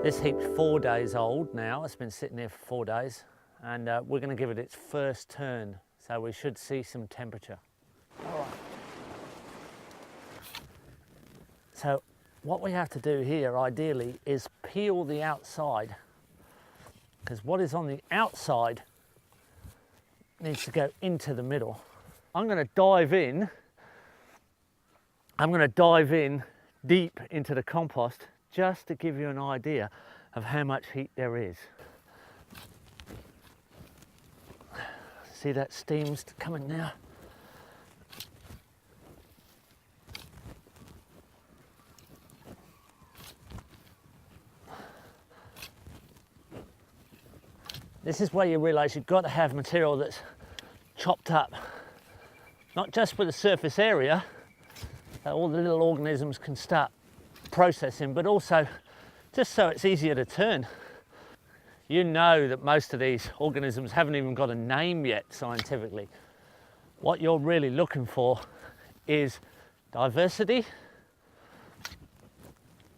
This heap's 4 days old now. It's been sitting there for 4 days, and we're going to give it its first turn, so we should see some temperature. All right. So what we have to do here ideally is peel the outside, because what is on the outside needs to go into the middle. I'm going to dive in. I'm going to dive in deep into the compost just to give you an idea of how much heat there is. See that steam's coming now? This is where you realise you've got to have material that's chopped up, not just for the surface area that all the little organisms can start processing, but also just so it's easier to turn. You know that most of these organisms haven't even got a name yet scientifically. What you're really looking for is diversity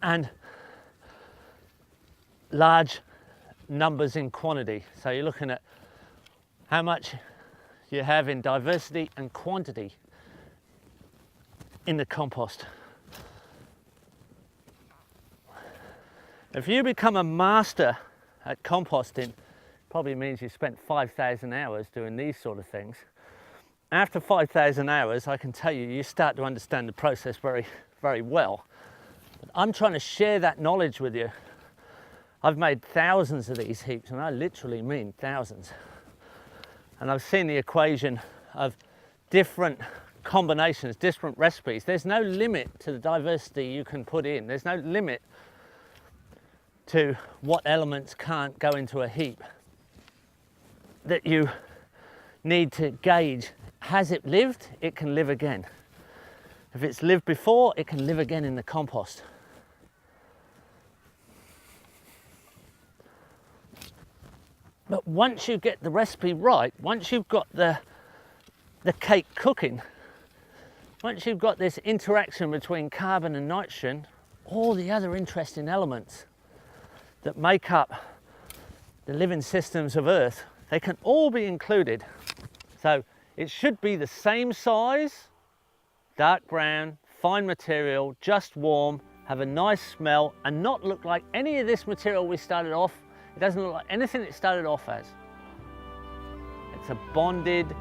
and large numbers in quantity. So you're looking at how much you have in diversity and quantity in the compost. If you become a master at composting, probably means you spent 5,000 hours doing these sort of things. After 5,000 hours, I can tell you, you start to understand the process very, very well. But I'm trying to share that knowledge with you. I've made thousands of these heaps, and I literally mean thousands. And I've seen the equation of different combinations, different recipes. There's no limit to the diversity you can put in. There's no limit to what elements can't go into a heap that you need to gauge. Has it lived? It can live again. If it's lived before, it can live again in the compost. But once you get the recipe right, once you've got the cake cooking, once you've got this interaction between carbon and nitrogen, all the other interesting elements that make up the living systems of Earth, they can all be included. So it should be the same size, dark brown, fine material, just warm, have a nice smell, and not look like any of this material we started off. It doesn't look like anything it started off as. It's a bonded,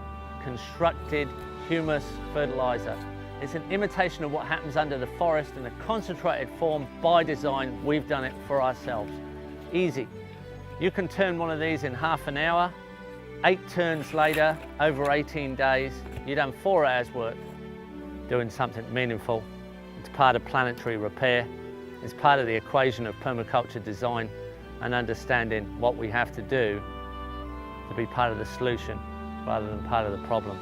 constructed humus fertilizer. It's an imitation of what happens under the forest in a concentrated form. By design, we've done it for ourselves. Easy. You can turn one of these in half an hour. 8 turns later, over 18 days, you've done 4 hours work doing something meaningful. It's part of planetary repair. It's part of the equation of permaculture design and understanding what we have to do to be part of the solution rather than part of the problem.